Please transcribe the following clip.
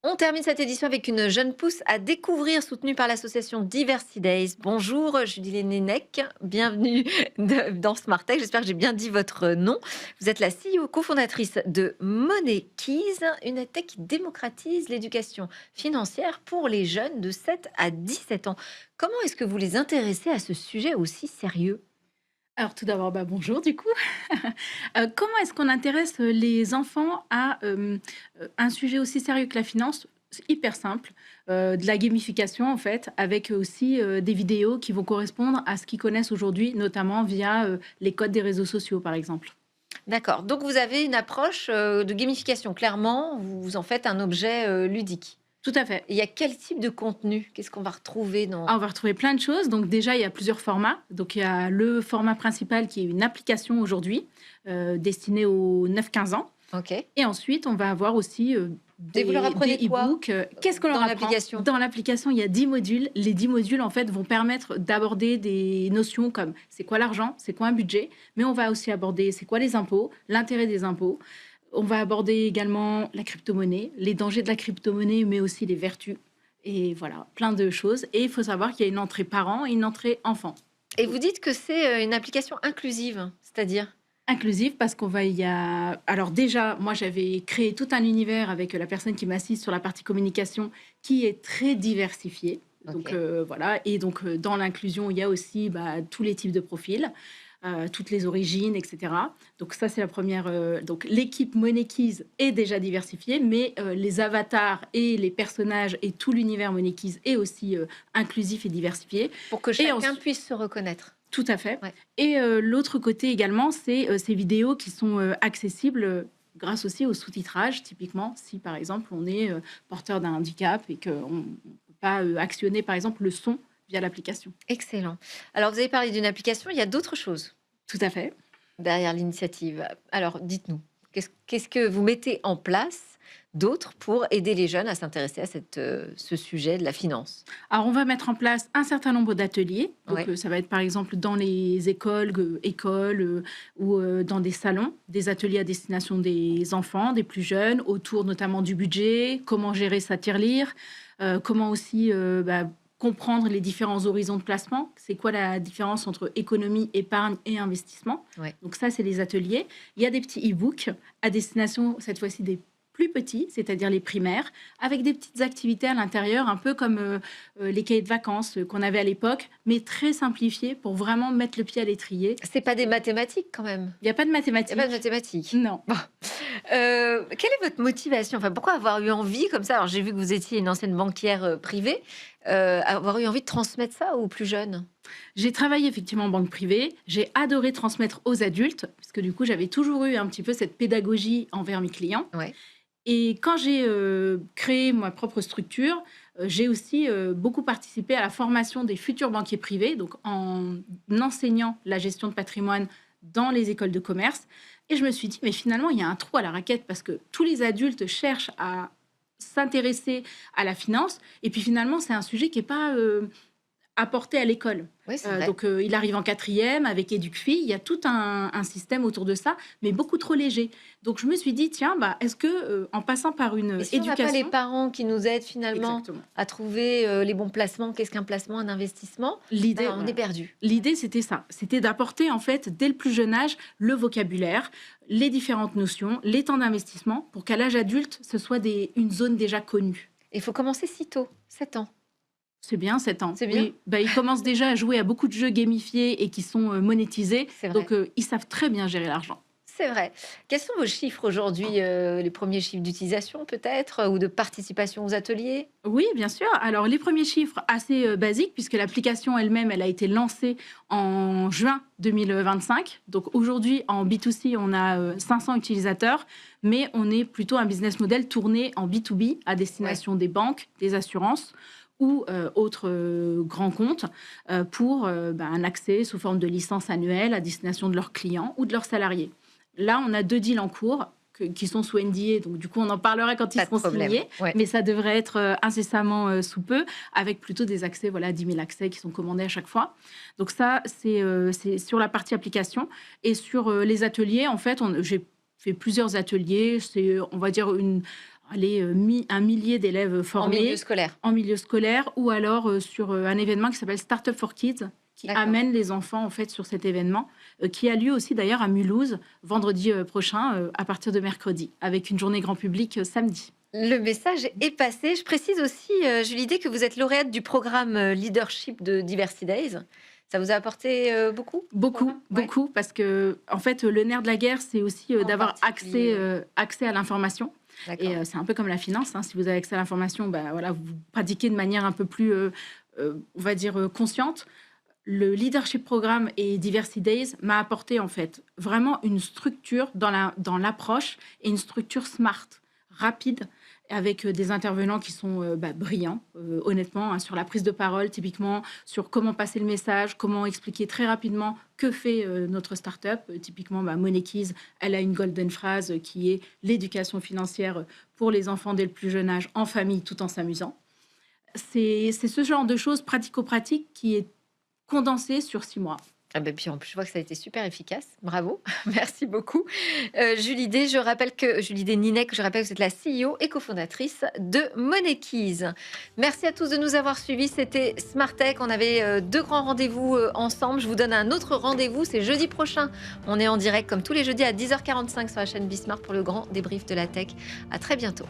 On termine cette édition avec une jeune pousse à découvrir, soutenue par l'association Diversity Days. Bonjour, Julie Nénec, bienvenue dans Smart Tech. J'espère que j'ai bien dit votre nom. Vous êtes la CEO cofondatrice de Money Keys, une tech qui démocratise l'éducation financière pour les jeunes de 7 à 17 ans. Comment est-ce que vous les intéressez à ce sujet aussi sérieux? Alors tout d'abord, bonjour du coup. Comment est-ce qu'on intéresse, les enfants à, un sujet aussi sérieux que la finance? C'est hyper simple, de la gamification en fait, avec aussi, des vidéos qui vont correspondre à ce qu'ils connaissent aujourd'hui, notamment via, les codes des réseaux sociaux, par exemple. D'accord, donc vous avez une approche de gamification. Clairement, vous en faites un objet ludique. Tout à fait. Et il y a quel type de contenu? Qu'est-ce qu'on va retrouver dans... Ah, on va retrouver plein de choses. Donc déjà, il y a plusieurs formats. Donc il y a le format principal qui est une application aujourd'hui, destinée aux 9-15 ans. Ok. Et ensuite, on va avoir aussi, Et vous leur apprenez des quoi e-books. Qu'est-ce qu'on leur dans apprend? l'application? Dans l'application, il y a 10 modules. Les 10 modules, en fait, vont permettre d'aborder des notions comme c'est quoi l'argent, c'est quoi un budget, mais on va aussi aborder c'est quoi les impôts, l'intérêt des impôts. On va aborder également la crypto-monnaie, les dangers de la crypto-monnaie, mais aussi les vertus. Et voilà, plein de choses. Et il faut savoir qu'il y a une entrée parent et une entrée enfant. Et vous dites que c'est une application inclusive, c'est-à-dire? Inclusive parce qu'on va y a alors déjà, moi, j'avais créé tout un univers avec la personne qui m'assiste sur la partie communication qui est très diversifié. Donc, Ok. voilà et donc, dans l'inclusion, il y a aussi, tous les types de profils, toutes les origines et cetera. Donc ça, c'est la première. Donc l'équipe Monekeys est déjà diversifiée, mais, les avatars et les personnages et tout l'univers Monekeys est aussi, inclusif et diversifié Pour que et chacun puisse se reconnaître. tout à fait. Ouais. Et l'autre côté également, c'est, ces vidéos qui sont, accessibles, grâce aussi au sous-titrage. Typiquement, si par exemple on est, porteur d'un handicap et qu'on ne peut pas, actionner par exemple le son via l'application. Excellent. Alors, vous avez parlé d'une application, il y a d'autres choses Tout à fait. derrière l'initiative. Alors, dites-nous, qu'est-ce que vous mettez en place d'autre pour aider les jeunes à s'intéresser à ce sujet de la finance? Alors on va mettre en place un certain nombre d'ateliers. Donc, Ouais. ça va être par exemple dans les écoles, ou, dans des salons, des ateliers à destination des enfants, des plus jeunes, autour notamment du budget, comment gérer sa tirelire, comment aussi, comprendre les différents horizons de placement. C'est quoi la différence entre économie, épargne et investissement? Ouais. Donc ça, c'est les ateliers. Il y a des petits e-books à destination, cette fois-ci, des plus petits, c'est-à-dire les primaires, avec des petites activités à l'intérieur, un peu comme, les cahiers de vacances, qu'on avait à l'époque, mais très simplifiés pour vraiment mettre le pied à l'étrier. C'est pas des mathématiques quand même? Il y a pas de Il n'y a pas de mathématiques. mathématiques. Non. Bon. Quelle est votre motivation? Enfin, pourquoi avoir eu envie comme ça? Alors, j'ai vu que vous étiez une ancienne banquière privée, avoir eu envie de transmettre ça aux plus jeunes. J'ai travaillé effectivement en banque privée, j'ai adoré transmettre aux adultes, parce que du coup, j'avais toujours eu un petit peu cette pédagogie envers mes clients. Ouais. Et quand j'ai, créé ma propre structure, j'ai aussi, beaucoup participé à la formation des futurs banquiers privés, donc en enseignant la gestion de patrimoine dans les écoles de commerce. Et je me suis dit: «Mais finalement, il y a un trou à la raquette» parce que tous les adultes cherchent à s'intéresser à la finance et puis finalement, c'est un sujet qui est pas, apporté à l'école. Oui, c'est vrai. Donc, il arrive en quatrième avec Éducfi, il y a tout un système autour de ça, mais beaucoup trop léger. Donc je me suis dit: «Tiens, est-ce que, en passant par une, Et si on n'a pas les éducation». parents qui nous aident finalement Exactement. à trouver les bons placements, qu'est-ce qu'un placement, un investissement, L'idée on est voilà. perdu. L'idée, c'était ça. C'était d'apporter, en fait, dès le plus jeune âge, le vocabulaire, les différentes notions, les temps d'investissement, pour qu'à l'âge adulte, ce soit une zone déjà connue. Il faut commencer si tôt, 7 ans. C'est bien 7 ans. C'est bien? Oui, ils commencent déjà à jouer à beaucoup de jeux gamifiés et qui sont, monétisés, C'est vrai. donc, ils savent très bien gérer l'argent. C'est vrai. Quels sont vos chiffres aujourd'hui? Les premiers chiffres d'utilisation peut-être ou de participation aux ateliers? Oui, bien sûr. Alors, les premiers chiffres assez, basiques, puisque l'application elle-même, elle a été lancée en juin 2025. Donc aujourd'hui, en B2C, on a, 500 utilisateurs, mais on est plutôt un business model tourné en B2B à Ouais. destination des banques, des assurances ou, autres, grands comptes, pour, un accès sous forme de licence annuelle à destination de leurs clients ou de leurs salariés. Là, on a 2 deals en cours qui sont sous NDA, donc du coup, on en parlera quand ils Pas de seront problème. signés, Ouais. mais ça devrait être, incessamment, sous peu, avec plutôt des accès, voilà, 10 000 accès qui sont commandés à chaque fois. Donc ça, c'est sur la partie application et sur, les ateliers, en fait, j'ai fait plusieurs ateliers. C'est, on va dire, un millier d'élèves En formés milieu scolaire. en milieu scolaire, ou alors sur un événement qui s'appelle Startup for Kids, qui D'accord. amène les enfants en fait sur cet événement, qui a lieu aussi d'ailleurs à Mulhouse vendredi prochain à partir de mercredi, avec une journée grand public samedi. Le message est passé. Je précise aussi, Julie Day, que vous êtes lauréate du programme Leadership de Diversity Days. Ça vous a apporté beaucoup? Beaucoup, Ouais. beaucoup, parce que en fait, le nerf de la guerre, c'est aussi En d'avoir particulier, accès à l'information. D'accord. Et c'est un peu comme la finance, hein. Si vous avez accès à l'information, bah, voilà, vous pratiquez de manière un peu plus, on va dire, consciente. Le leadership programme et Diversity Days m'a apporté en fait vraiment une structure dans l'approche, et une structure smart, rapide, avec des intervenants qui sont brillants, honnêtement, hein, sur la prise de parole, typiquement, sur comment passer le message, comment expliquer très rapidement que fait notre start-up. Typiquement, Moneykeys, elle a une golden phrase qui est l'éducation financière pour les enfants dès le plus jeune âge, en famille, tout en s'amusant. C'est ce genre de choses pratico-pratiques qui est condensé sur 6 mois. Ah ben, puis en plus, je vois que ça a été super efficace. Bravo, merci beaucoup. Julie Day, Julie Day Ninec, je rappelle que vous êtes la CEO et cofondatrice de Moneykeys. Merci à tous de nous avoir suivis. C'était Smart Tech. On avait 2 grands rendez-vous ensemble. Je vous donne un autre rendez-vous. C'est jeudi prochain. On est en direct comme tous les jeudis à 10h45 sur la chaîne Bismart pour le grand débrief de la tech. À très bientôt.